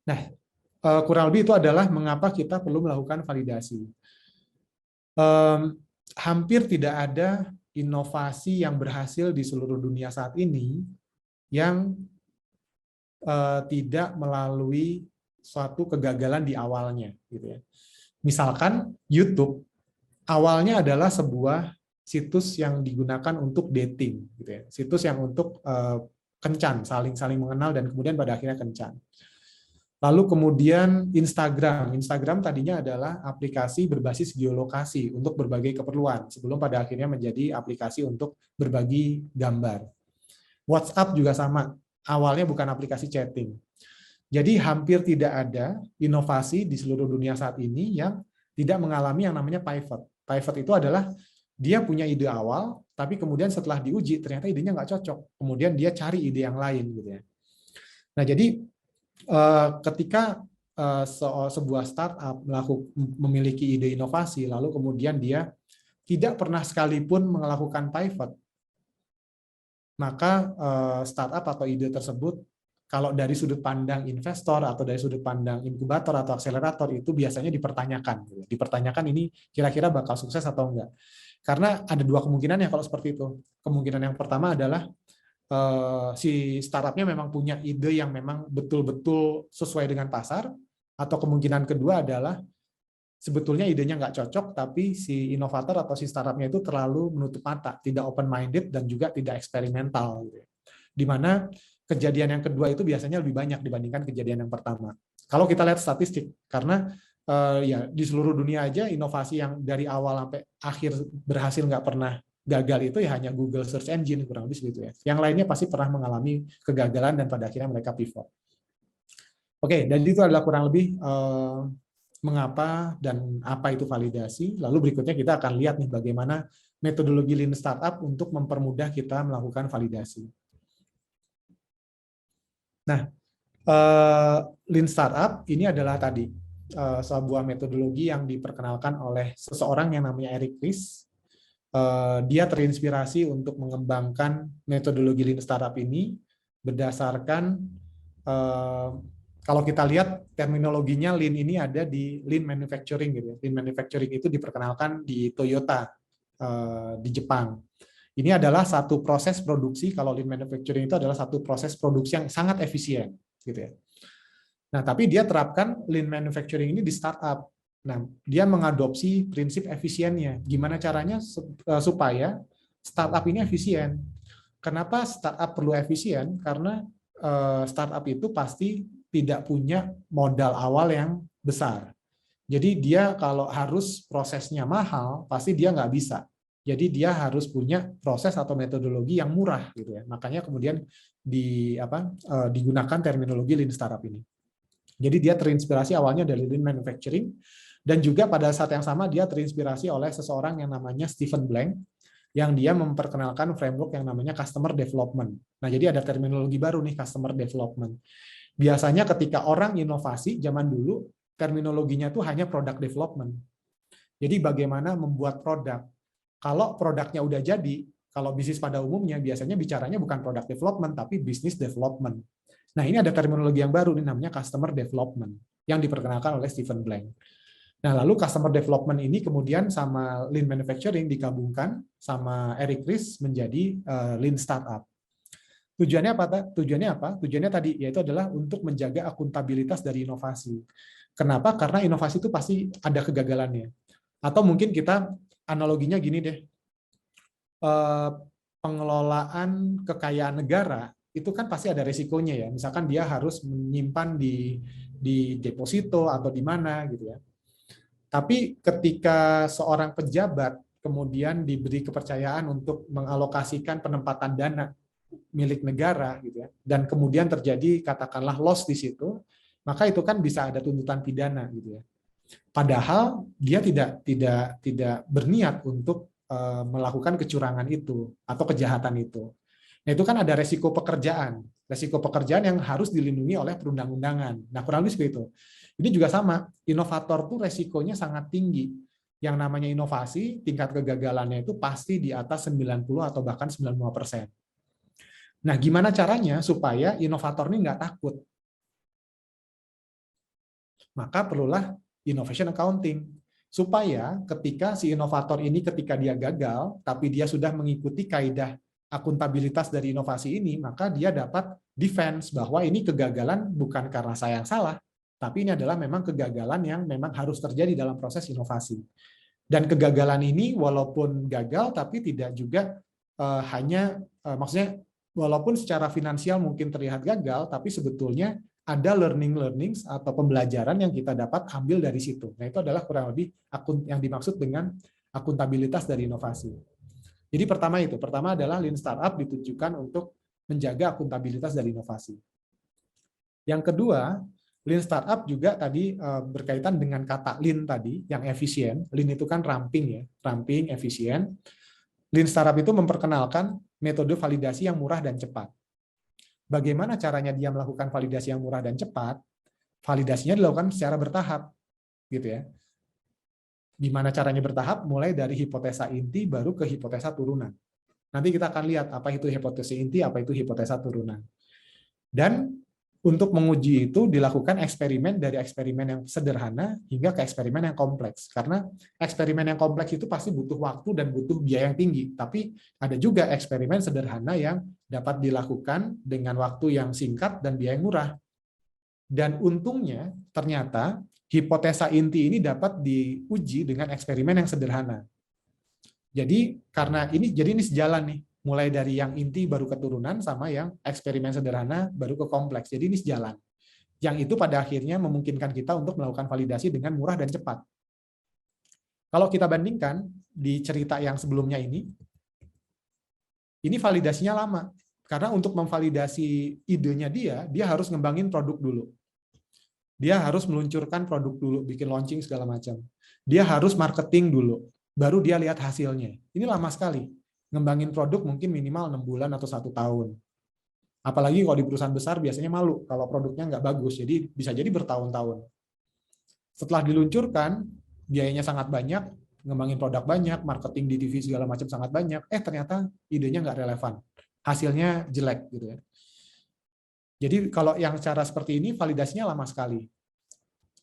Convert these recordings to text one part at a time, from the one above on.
Nah, kurang lebih itu adalah mengapa kita perlu melakukan validasi. Hampir tidak ada inovasi yang berhasil di seluruh dunia saat ini yang tidak melalui suatu kegagalan di awalnya, gitu ya. Misalkan YouTube awalnya adalah sebuah situs yang digunakan untuk dating, gitu ya. Situs yang untuk kencan, saling mengenal dan kemudian pada akhirnya kencan. Lalu kemudian Instagram. Instagram tadinya adalah aplikasi berbasis geolokasi untuk berbagai keperluan sebelum pada akhirnya menjadi aplikasi untuk berbagi gambar. WhatsApp juga sama. Awalnya bukan aplikasi chatting. Jadi hampir tidak ada inovasi di seluruh dunia saat ini yang tidak mengalami yang namanya pivot. Pivot itu adalah dia punya ide awal, tapi kemudian setelah diuji ternyata idenya nggak cocok. Kemudian dia cari ide yang lain, gitu ya. Nah, jadi ketika sebuah startup memiliki ide inovasi, lalu kemudian dia tidak pernah sekalipun melakukan pivot, maka startup atau ide tersebut, kalau dari sudut pandang investor atau dari sudut pandang inkubator atau akselerator, itu biasanya dipertanyakan. Dipertanyakan ini kira-kira bakal sukses atau enggak. Karena ada dua kemungkinan ya kalau seperti itu. Kemungkinan yang pertama adalah si startupnya memang punya ide yang memang betul-betul sesuai dengan pasar, atau kemungkinan kedua adalah sebetulnya idenya nggak cocok, tapi si inovator atau si startupnya itu terlalu menutup mata, tidak open-minded, dan juga tidak eksperimental. Di mana kejadian yang kedua itu biasanya lebih banyak dibandingkan kejadian yang pertama. Kalau kita lihat statistik, karena ya di seluruh dunia aja inovasi yang dari awal sampai akhir berhasil nggak pernah gagal itu ya hanya Google Search Engine, kurang lebih segitu ya. Yang lainnya pasti pernah mengalami kegagalan dan pada akhirnya mereka pivot. Oke, dan itu adalah kurang lebih mengapa dan apa itu validasi. Lalu berikutnya kita akan lihat nih bagaimana metodologi Lean Startup untuk mempermudah kita melakukan validasi. Nah, Lean Startup ini adalah tadi sebuah metodologi yang diperkenalkan oleh seseorang yang namanya Eric Ries. Dia terinspirasi untuk mengembangkan metodologi Lean Startup ini berdasarkan kalau kita lihat terminologinya Lean ini ada di Lean Manufacturing gitu ya. Lean Manufacturing itu diperkenalkan di Toyota di Jepang. Ini adalah satu proses produksi, kalau Lean Manufacturing itu adalah satu proses produksi yang sangat efisien gitu ya. Nah, tapi dia terapkan Lean Manufacturing ini di startup. Nah, dia mengadopsi prinsip efisiennya. Gimana caranya supaya startup ini efisien? Kenapa startup perlu efisien? Karena startup itu pasti tidak punya modal awal yang besar. Jadi dia kalau harus prosesnya mahal, pasti dia nggak bisa. Jadi dia harus punya proses atau metodologi yang murah gitu ya. Makanya kemudian digunakan terminologi Lean Startup ini. Jadi dia terinspirasi awalnya dari Lean Manufacturing, dan juga pada saat yang sama dia terinspirasi oleh seseorang yang namanya Stephen Blank, yang dia memperkenalkan framework yang namanya Customer Development. Nah, jadi ada terminologi baru nih, Customer Development. Biasanya ketika orang inovasi zaman dulu, terminologinya tuh hanya product development. Jadi bagaimana membuat produk. Kalau produknya udah jadi, kalau bisnis pada umumnya biasanya bicaranya bukan product development, tapi business development. Nah, ini ada terminologi yang baru nih namanya customer development yang diperkenalkan oleh Stephen Blank. Nah, lalu customer development ini kemudian sama Lean Manufacturing digabungkan sama Eric Ries menjadi Lean Startup. Tujuannya apa? Tujuannya apa? Tujuannya tadi yaitu adalah untuk menjaga akuntabilitas dari inovasi. Kenapa? Karena inovasi itu pasti ada kegagalannya. Atau mungkin kita analoginya gini deh. Pengelolaan kekayaan negara itu kan pasti ada resikonya ya. Misalkan dia harus menyimpan di deposito atau di mana gitu ya. Tapi ketika seorang pejabat kemudian diberi kepercayaan untuk mengalokasikan penempatan dana milik negara gitu ya, dan kemudian terjadi katakanlah loss di situ, maka itu kan bisa ada tuntutan pidana gitu ya. Padahal dia tidak berniat untuk melakukan kecurangan itu atau kejahatan itu. Nah, itu kan ada resiko pekerjaan yang harus dilindungi oleh perundang-undangan. Nah, kurang lebih seperti itu. Ini juga sama, inovator tuh resikonya sangat tinggi. Yang namanya inovasi, tingkat kegagalannya itu pasti di atas 90 atau bahkan 95%. Nah, gimana caranya supaya inovator ini nggak takut? maka perlulah innovation accounting. Supaya ketika si inovator ini ketika dia gagal, tapi dia sudah mengikuti kaidah akuntabilitas dari inovasi ini, maka dia dapat defense bahwa ini kegagalan bukan karena saya yang salah, tapi ini adalah memang kegagalan yang memang harus terjadi dalam proses inovasi. Dan kegagalan ini walaupun gagal, tapi tidak juga maksudnya walaupun secara finansial mungkin terlihat gagal, tapi sebetulnya ada learnings atau pembelajaran yang kita dapat ambil dari situ. Nah, itu adalah kurang lebih yang dimaksud dengan akuntabilitas dari inovasi. Jadi pertama adalah Lean Startup ditujukan untuk menjaga akuntabilitas dari inovasi. Yang kedua, Lean Startup juga tadi berkaitan dengan kata Lean tadi, yang efisien. Lean itu kan ramping ya, ramping, efisien. Lean Startup itu memperkenalkan metode validasi yang murah dan cepat. Bagaimana caranya dia melakukan validasi yang murah dan cepat? Validasinya dilakukan secara bertahap, gitu ya. Gimana caranya bertahap? Mulai dari hipotesa inti baru ke hipotesa turunan. Nanti kita akan lihat apa itu hipotesa inti, apa itu hipotesa turunan. Dan untuk menguji itu dilakukan eksperimen dari eksperimen yang sederhana hingga ke eksperimen yang kompleks. Karena eksperimen yang kompleks itu pasti butuh waktu dan butuh biaya yang tinggi. Tapi ada juga eksperimen sederhana yang dapat dilakukan dengan waktu yang singkat dan biaya yang murah. Dan untungnya ternyata hipotesa inti ini dapat diuji dengan eksperimen yang sederhana. Jadi ini sejalan nih. Mulai dari yang inti baru keturunan sama yang eksperimen sederhana baru ke kompleks. Jadi ini sejalan. Yang itu pada akhirnya memungkinkan kita untuk melakukan validasi dengan murah dan cepat. Kalau kita bandingkan di cerita yang sebelumnya ini validasinya lama. Karena untuk memvalidasi idenya dia harus ngembangin produk dulu. Dia harus meluncurkan produk dulu, bikin launching segala macam. Dia harus marketing dulu, baru dia lihat hasilnya. Ini lama sekali. Ngembangin produk mungkin minimal 6 bulan atau 1 tahun. Apalagi kalau di perusahaan besar biasanya malu kalau produknya nggak bagus, jadi bisa jadi bertahun-tahun. Setelah diluncurkan, biayanya sangat banyak, ngembangin produk banyak, marketing di TV segala macam sangat banyak, ternyata idenya nggak relevan. Hasilnya jelek gitu ya. Jadi kalau yang cara seperti ini validasinya lama sekali.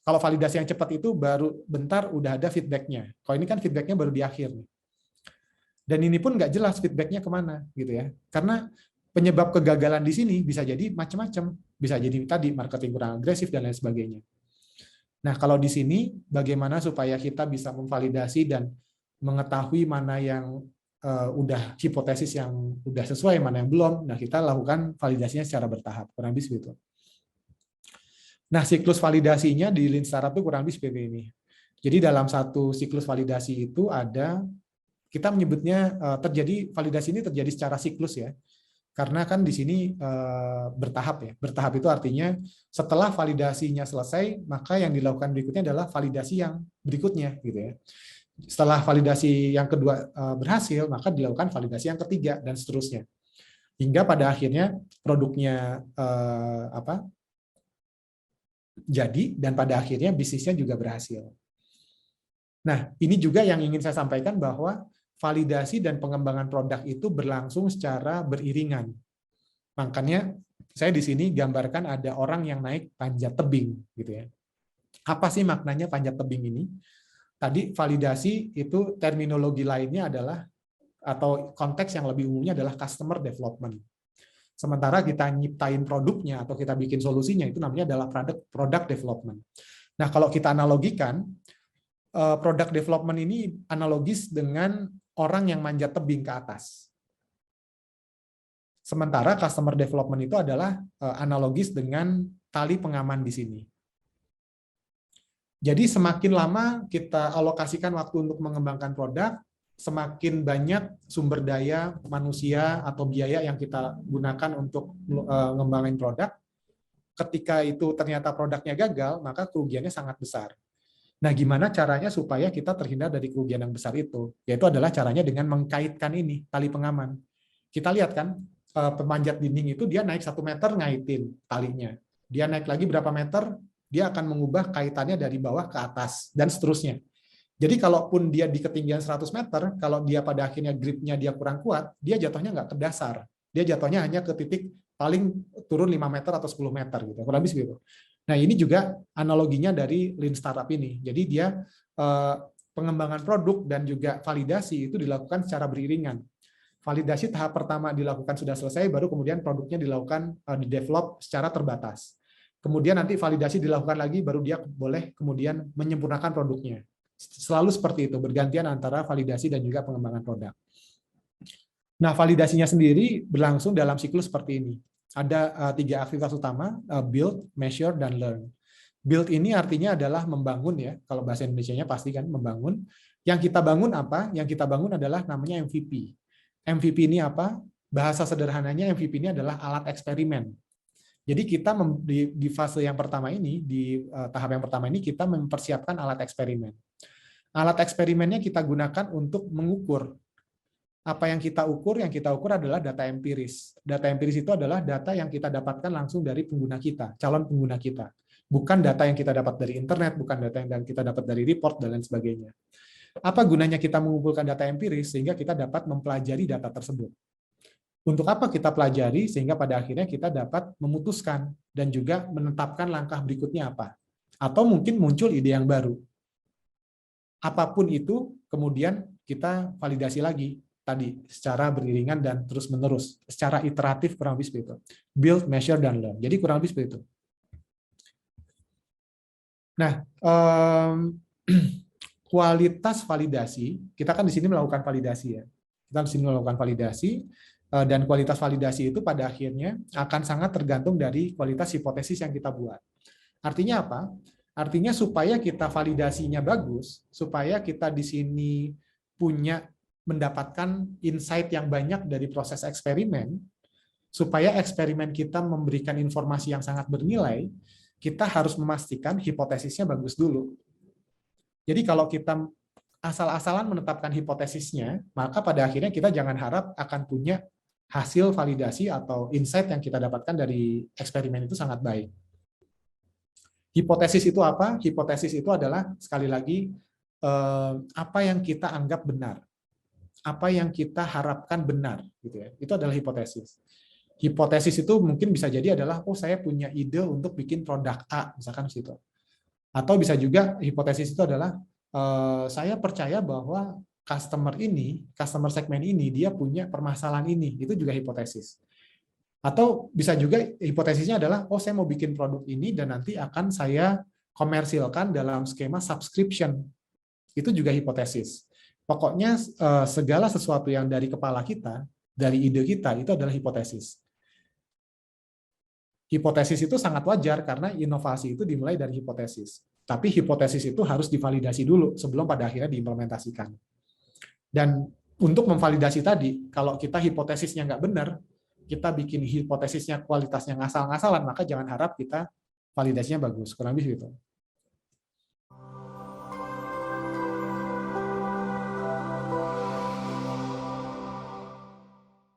Kalau validasi yang cepat itu baru bentar udah ada feedbacknya. Kalau ini kan feedbacknya baru di akhir nih. Dan ini pun nggak jelas feedbacknya kemana, gitu ya. Karena penyebab kegagalan di sini bisa jadi macam-macam. Bisa jadi tadi marketing kurang agresif dan lain sebagainya. Nah, kalau di sini bagaimana supaya kita bisa memvalidasi dan mengetahui mana yang udah hipotesis yang udah sesuai, mana yang belum. Nah, kita lakukan validasinya secara bertahap, kurang lebih begitu. Nah, siklus validasinya di Lean Startup itu kurang lebih seperti ini. Jadi dalam satu siklus validasi itu ada, kita menyebutnya validasi ini terjadi secara siklus ya. Karena kan di sini bertahap ya. Bertahap itu artinya setelah validasinya selesai, maka yang dilakukan berikutnya adalah validasi yang berikutnya gitu ya. Setelah validasi yang kedua berhasil, maka dilakukan validasi yang ketiga dan seterusnya. Hingga pada akhirnya produknya jadi dan pada akhirnya bisnisnya juga berhasil. Nah, ini juga yang ingin saya sampaikan bahwa validasi dan pengembangan produk itu berlangsung secara beriringan. Makanya saya di sini gambarkan ada orang yang naik panjat tebing gitu ya. Apa sih maknanya panjat tebing ini? Tadi validasi itu terminologi lainnya adalah atau konteks yang lebih umumnya adalah customer development. Sementara kita nyiptain produknya atau kita bikin solusinya itu namanya adalah product development. Nah, kalau kita analogikan product development ini analogis dengan orang yang manjat tebing ke atas. Sementara customer development itu adalah analogis dengan tali pengaman di sini. Jadi semakin lama kita alokasikan waktu untuk mengembangkan produk, semakin banyak sumber daya manusia atau biaya yang kita gunakan untuk mengembangkan produk. Ketika itu ternyata produknya gagal, maka kerugiannya sangat besar. Nah, gimana caranya supaya kita terhindar dari kerugian yang besar itu? Yaitu adalah caranya dengan mengkaitkan ini, tali pengaman. Kita lihat kan, pemanjat dinding itu dia naik 1 meter ngaitin talinya. Dia naik lagi berapa meter, dia akan mengubah kaitannya dari bawah ke atas, dan seterusnya. Jadi kalaupun dia di ketinggian 100 meter, kalau dia pada akhirnya gripnya dia kurang kuat, dia jatuhnya nggak ke dasar. Dia jatuhnya hanya ke titik paling turun 5 meter atau 10 meter. Gitu. Kurang lebih begitu. Nah, ini juga analoginya dari Lean Startup ini. Jadi dia pengembangan produk dan juga validasi itu dilakukan secara beriringan. Validasi tahap pertama dilakukan sudah selesai, baru kemudian produknya dilakukan di-develop secara terbatas. Kemudian nanti validasi dilakukan lagi, baru dia boleh kemudian menyempurnakan produknya. Selalu seperti itu, bergantian antara validasi dan juga pengembangan produk. Nah, validasinya sendiri berlangsung dalam siklus seperti ini. Ada 3 aktivitas utama, build, measure, dan learn. Build ini artinya adalah membangun ya, kalau bahasa Indonesianya pasti kan membangun. Yang kita bangun apa? Yang kita bangun adalah namanya MVP. MVP ini apa? Bahasa sederhananya MVP ini adalah alat eksperimen. Jadi kita di fase yang pertama ini, di tahap yang pertama ini kita mempersiapkan alat eksperimen. Alat eksperimennya kita gunakan untuk mengukur. Apa yang kita ukur? Yang kita ukur adalah data empiris. Data empiris itu adalah data yang kita dapatkan langsung dari pengguna kita, calon pengguna kita. Bukan data yang kita dapat dari internet, bukan data yang kita dapat dari report, dan lain sebagainya. Apa gunanya kita mengumpulkan data empiris? Sehingga kita dapat mempelajari data tersebut. Untuk apa kita pelajari? Sehingga pada akhirnya kita dapat memutuskan dan juga menetapkan langkah berikutnya apa. Atau mungkin muncul ide yang baru. Apapun itu, kemudian kita validasi lagi tadi secara beriringan dan terus-menerus, secara iteratif kurang lebih seperti itu. Build, measure, dan learn. Jadi kurang lebih seperti itu. Nah, kualitas validasi, kita kan di sini melakukan validasi ya. Kita di sini melakukan validasi, dan kualitas validasi itu pada akhirnya akan sangat tergantung dari kualitas hipotesis yang kita buat. Artinya apa? Artinya supaya kita validasinya bagus, supaya kita di sini mendapatkan insight yang banyak dari proses eksperimen, supaya eksperimen kita memberikan informasi yang sangat bernilai, kita harus memastikan hipotesisnya bagus dulu. Jadi kalau kita asal-asalan menetapkan hipotesisnya, maka pada akhirnya kita jangan harap akan punya hasil validasi atau insight yang kita dapatkan dari eksperimen itu sangat baik. Hipotesis itu apa? Hipotesis itu adalah, sekali lagi, apa yang kita anggap benar. Apa yang kita harapkan benar, gitu ya. Itu adalah hipotesis. Hipotesis itu mungkin bisa jadi adalah, oh saya punya ide untuk bikin produk A, misalkan situ. Atau bisa juga hipotesis itu adalah saya percaya bahwa customer segmen ini dia punya permasalahan ini, itu juga hipotesis. Atau bisa juga hipotesisnya adalah, oh saya mau bikin produk ini dan nanti akan saya komersilkan dalam skema subscription. Itu juga hipotesis. Pokoknya segala sesuatu yang dari kepala kita, dari ide kita, itu adalah hipotesis. Hipotesis itu sangat wajar karena inovasi itu dimulai dari hipotesis. Tapi hipotesis itu harus divalidasi dulu sebelum pada akhirnya diimplementasikan. Dan untuk memvalidasi tadi, kalau kita hipotesisnya nggak benar, kita bikin hipotesisnya kualitasnya ngasal-ngasalan, maka jangan harap kita validasinya bagus. Kurang lebih gitu.